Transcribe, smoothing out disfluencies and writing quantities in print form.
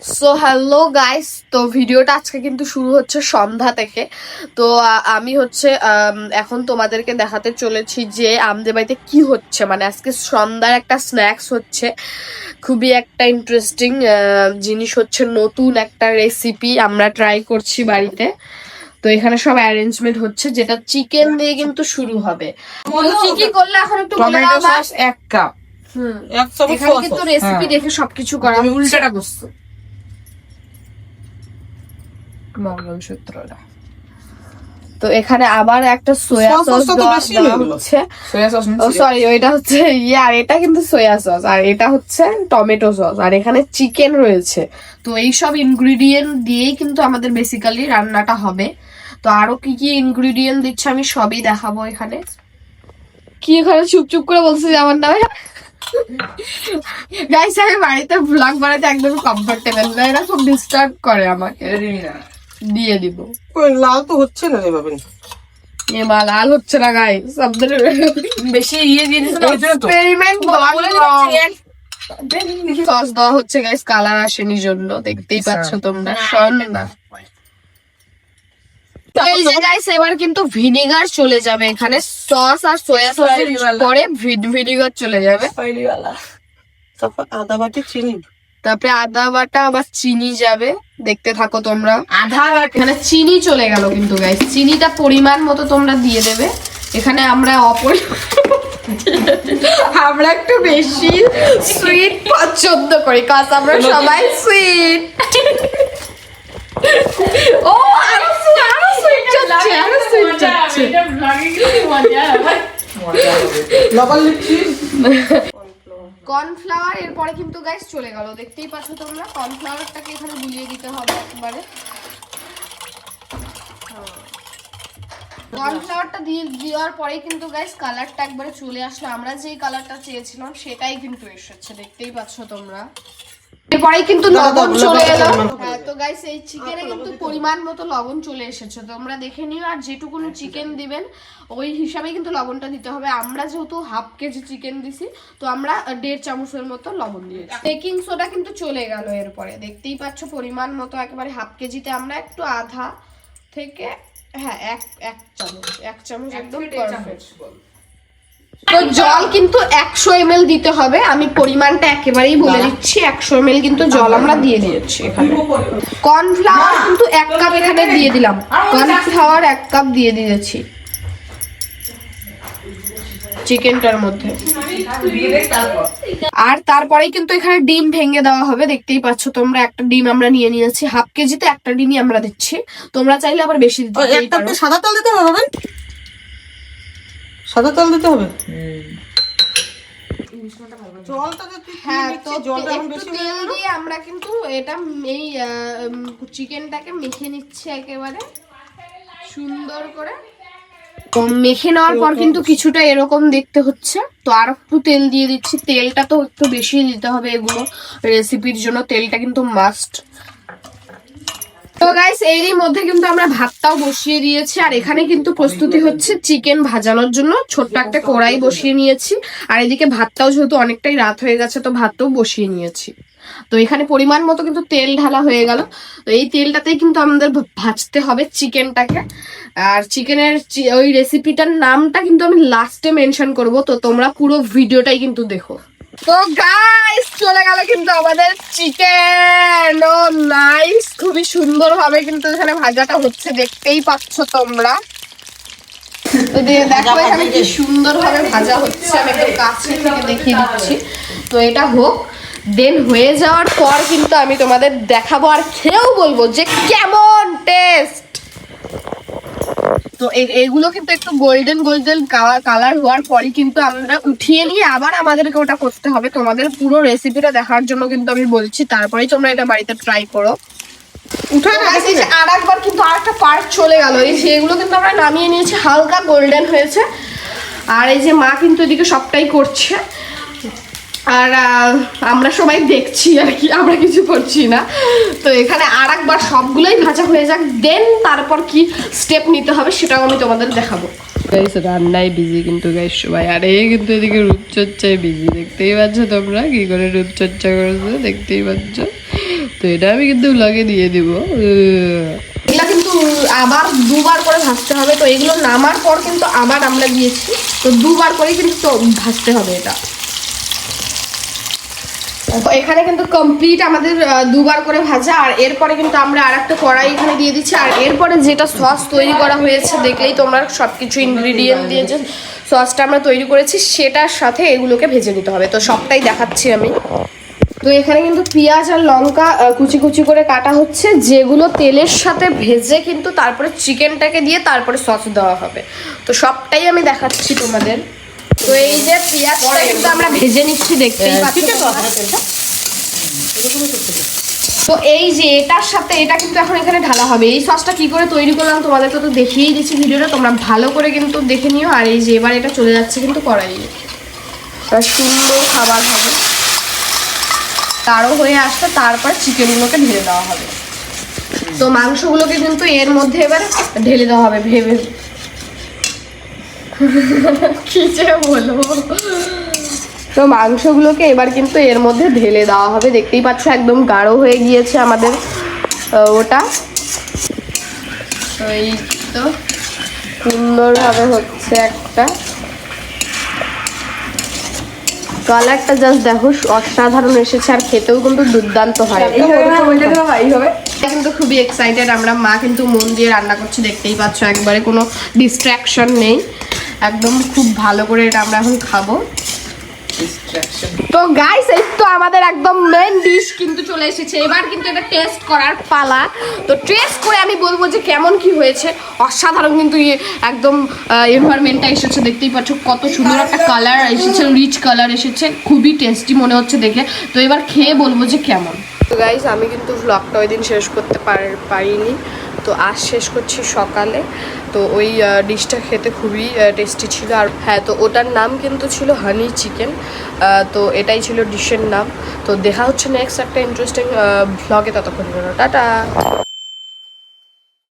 So hello guys, তো ভিডিওটা আজকে কিন্তু শুরু হচ্ছে সন্ধ্যা থেকে। তো আমি হচ্ছে এখন তোমাদেরকে দেখাতে চলেছি যে আমাদের বাড়িতে কি হচ্ছে। মানে আজকে সন্ধ্যার একটা স্ন্যাক্স হচ্ছে, খুবই একটা ইন্টারেস্টিং জিনিস হচ্ছে, নতুন একটা রেসিপি আমরা ট্রাই করছি বাড়িতে। তো এখানে সব অ্যারেঞ্জমেন্ট হচ্ছে, যেটা চিকেন দিয়ে কিন্তু শুরু হবে। কি কি করলে এখন একটু বলে দাও। 1 কাপ। এখানে কিন্তু রেসিপি দেখে সবকিছু করা, আমি উল্টাটা করছি। মঙ্গলসূত্রটা। তো এখানে আবার একটা সোয়া সস হচ্ছে, সরি ওইটা হচ্ছে আর এটা কিন্তু সোয়া সস, আর এটা হচ্ছে টমেটো সস, আর এখানে চিকেন রয়েছে। তো এইসব ইনগ্রিডিয়েন্ট দিয়েই কিন্তু আমাদের বেসিক্যালি রান্নাটা হবে। তো আরো কি কি ইনগ্রিডিয়েন্ট দিচ্ছে আমি সবই দেখাবো এখানে। কি এখানে চুপ করে বলছি যে আমার নামে গাইস, আমি বাড়িতে ব্লগ বানাতে একদম কমফোর্টেবল না, এরা খুব ডিস্টার্ব করে আমাকে। দিয়ে দিব। লাল তো হচ্ছে না এভাবে। মা লাল হচ্ছে না গাইস, আপনাদের বেশি দিয়ে দিয়েছে এক্সপেরিমেন্ট সস দেওয়া হচ্ছে গাইস, কালার আসেনি জন্য, দেখতেই পাচ্ছ তোমরা। না এই যে গাইস, এবার কিন্তু ভিনেগার চলে যাবে এখানে, সস আর সোয়া সসের পরে ভিনেগার চলে যাবে। তারপর আদা বাটি চিনি, তারপরে আদা বাটা আবার চিনি যাবে, দেখতে থাকো তোমরা। এখানে চিনি চলে গেল কিন্তু গাইস, চিনিটা পরিমাণ মতো তোমরা দিয়ে দেবে। এখানে আমরা আমরা একটু বেশি সুইট পছন্দ করি, কাজ আমরা সবাই সুইট। ও আরো সুইট যাচ্ছে, আরো সুইট যাচ্ছে। লবণ লিখছি। কর্নফ্লাওয়ার এরপরে কিন্তু গাইস চলে গেল, দেখতেই পাচ্ছ তোমরা। কর্নফ্লাওয়ারটাকে এখানে গুলিয়ে দিতে হবে একবারে। কর্নফ্লাওয়ারটা দেওয়ার পরেই কিন্তু গাইস কালারটা একবারে চলে আসলো, আমরা যেই কালারটা চেয়েছিলাম সেটাই কিন্তু এসেছে, দেখতেই পাচ্ছ তোমরা। এরপরেই কিন্তু লবণ চলে এলো। হ্যাঁ, তো গাইস এই চিকেনে কিন্তু পরিমাণ মতো লবণ চলে এসেছে, তোমরা দেখে নিও। আর যেটুকুন চিকেন দিবেন ওই হিসাবে কিন্তু লবণটা দিতে হবে। আমরা যেহেতু হাফ কেজি চিকেন দিছি, তো আমরা 1.5 চামচের মতো লবণ দিয়েছি। বেকিং সোডা কিন্তু চলে গেল এরপরে, দেখতেই পাচ্ছ পরিমাণ মতো একেবারে হাফ কেজিতে আমরা একটু আধা থেকে এক চামচ একদম পারফেক্ট। তো জল কিন্তু 100 ml দিতে হবে, আমি পরিমাণটা একেবারেই বলে দিচ্ছি। 100 ml কিন্তু জল আমরা দিয়ে দিয়েছি এখানে। কর্নফ্লাওয়ার কিন্তু 1 কাপ এখানে দিয়ে দিলাম, কর্নফ্লাওয়ার 1 কাপ দিয়ে দিয়েছি চিকেনটার মধ্যে। আর তারপরেই কিন্তু এখানে ডিম ভেঙে দেওয়া হবে, দেখতেই পাচ্ছ তোমরা। একটা ডিম আমরা নিয়ে নিয়েছি, হাফ কেজিতে একটা ডিমই আমরা দিচ্ছি, তোমরা চাইলে আবার বেশি দিতে পারো। সাদা তেল দিতে হবে, সাদা তেল দিতে হবে। হ্যাঁ, তো একটু তেল দিয়ে আমরা কিন্তু এটা এই চিকেনটাকে মেখে নিচ্ছি একেবারে সুন্দর করে। মেখে নেওয়ার পর কিন্তু কিছুটা এরকম দেখতে হচ্ছে। তো আর একটু তেল দিয়ে দিচ্ছি, তেলটা তো একটু বেশি দিতে হবে এগুলো রেসিপির জন্য, তেলটা কিন্তু মাস্ট। তো গাইস এরই মধ্যে কিন্তু আমরা ভাতটাও বসিয়ে দিয়েছি, আর এখানে কিন্তু প্রস্তুতি হচ্ছে চিকেন ভাজানোর জন্য। ছোট্ট একটা কড়াই বসিয়ে নিয়েছি, আর এদিকে ভাতটাও যেহেতু অনেকটাই রাত হয়ে গেছে, তো ভাতটাও বসিয়ে নিয়েছি। তো এখানে পরিমাণ মতো কিন্তু তেল ঢালা হয়ে গেল। তো এই তেলটাতেই কিন্তু আমাদের ভাজতে হবে চিকেনটাকে। আর চিকেনের ওই রেসিপিটার নামটা কিন্তু আমি লাস্টে মেনশন করব, তো তোমরা পুরো ভিডিওটাই কিন্তু দেখো। তো গাইস চলে গেল কিন্তু আমাদের চিকেন। ও নাইস, খুবই সুন্দর ভাবে কিন্তু এখানে ভাজাটা হচ্ছে, দেখতেই পাচ্ছ তোমরা। তো দেখো এখানে কি সুন্দর ভাবে ভাজা হচ্ছে, আমি একটু কাছে থেকে দেখিয়ে দিচ্ছি। তো এটা হোক, দেন হয়ে যাওয়ার পর কিন্তু আমি তোমাদের দেখাবো আর খেয়েও বলবো যে কেমন টেস্ট। তো এগুলো কিন্তু একটু গোল্ডেন কালার হওয়ার পরই কিন্তু আমরা উঠিয়ে নিয়ে আবার আমাদেরকে ওটা করতে হবে। তোমাদের পুরো রেসিপিটা দেখার জন্য কিন্তু আমি বলছি, তারপরেই তোমরা এটা বাড়িতে ট্রাই করো। আর একবার কিন্তু আরেকটা পার্ট চলে গেল, এই সেগুলো কিন্তু আমরা নামিয়ে নিয়েছি, হালকা গোল্ডেন হয়েছে। আর এই যে মা কিন্তু এদিকে সবটাই করছে, আর আমরা সবাই দেখছি আর কি, আমরা কিছু করছি না। তো এখানে আর একবার সবগুলোই ভাজা হয়ে যাক, দেন তারপর কি স্টেপ নিতে হবে সেটাও আমি তোমাদের দেখাবো। গাইস রান্নায় বিজি কিন্তু গাইস সবাই, আর এই কিন্তু এদিকে রূপচর্চায় বিজি, দেখতেই পাচ্ছ তোমরা কি করে রূপচর্চা করেছে, দেখতেই পাচ্ছ। তো এটা আমি কিন্তু ব্লগে দিয়ে দিব। এগুলো কিন্তু আবার দুবার করে ভাজতে হবে, তো এগুলো নামার পর কিন্তু আবার আমরা দিয়েছি, তো দুবার করে কিন্তু ভাজতে হবে এটা। এখানে কিন্তু কমপ্লিট আমাদের দুবার করে ভাজা। আর এরপরে কিন্তু আমরা আর একটা কড়াই এখানে দিয়ে দিচ্ছি। আর এরপরে যেটা সস তৈরি করা হয়েছে দেখলেই তোমরা, সব কিছু ইনগ্রিডিয়েন্ট দিয়ে যে সসটা আমরা তৈরি করেছি সেটার সাথে এগুলোকে ভেজে নিতে হবে, তো সবটাই দেখাচ্ছি আমি। তো এখানে কিন্তু পেঁয়াজ আর লঙ্কা কুচি কুচি করে কাটা হচ্ছে, যেগুলো তেলের সাথে ভেজে কিন্তু তারপরে চিকেনটাকে দিয়ে তারপরে সস দেওয়া হবে, তো সবটাই আমি দেখাচ্ছি তোমাদের। তো এই যে পেঁয়াজটা কিন্তু আমরা ভেজে নিচ্ছি, দেখতেই পাচ্ছি। তো এই যে এটার সাথে এটা কিন্তু এখন এখানে ঢালা হবে। এই সসটা কি করে তৈরি করলাম তোমাদেরকে তো দেখিয়েই দিচ্ছি ভিডিওটা, তোমরা ভালো করে কিন্তু দেখে নিও। আর এই যে এবার এটা চলে যাচ্ছে কিন্তু কড়াইয়ে, সুন্দর খাবার হবে, তারও হয়ে আসতে তারপর চিকেনগুলোকে ঢেলে দেওয়া হবে। তো মাংসগুলোকে কিন্তু এর মধ্যে এবার ঢেলে দেওয়া হবে ভেবে কি যে বলবো। তো মাংসগুলোকে এবার কিন্তু এর মধ্যে ঢেলে দেওয়া হবে, দেখতেই পাচ্ছ একদম গাঢ় হয়ে গিয়েছে আমাদের ওটা। তো এই তো সুন্দরভাবে হচ্ছে, একটা কালারটা জাস্ট দেখো অসাধারণ এসেছে, আর খেতেও কিন্তু দুর্দান্ত হয়। কিন্তু খুবই এক্সাইটেড আমরা, মা কিন্তু মন দিয়ে রান্না করছে, দেখতেই পাচ্ছ একবারে কোনো ডিস্ট্রাকশন নেই, একদম খুব ভালো করে এটা আমরা এখন খাবো। তো গাইস এই তো আমাদের একদম মেন ডিশ কিন্তু চলে এসেছে, এবার কিন্তু এটা টেস্ট করার পালা। তো টেস্ট করে আমি বলবো যে কেমন কি হয়েছে। অসাধারণ কিন্তু একদম এনভায়রনমেন্টটা এসেছে, দেখতেই পাচ্ছ কত সুন্দর একটা কালার এসেছে, রিচ কালার এসেছে, খুবই টেস্টি মনে হচ্ছে দেখে। তো এবার খেয়ে বলবো যে কেমন। তো গাইস আমি কিন্তু ভ্লগটা ওই দিন শেষ করতে পারিনি, তো আজ শেষ করছি সকালে। তো ওই ডিশটা খেতে খুবই টেস্টি ছিল। আর হ্যাঁ, তো ওটার নাম কিন্তু ছিল হানি চিকেন। তো এটাই ছিল ডিশের নাম। তো দেখা হচ্ছে নেক্সট একটা ইন্টারেস্টিং ভ্লগে, ততক্ষণ টাটা।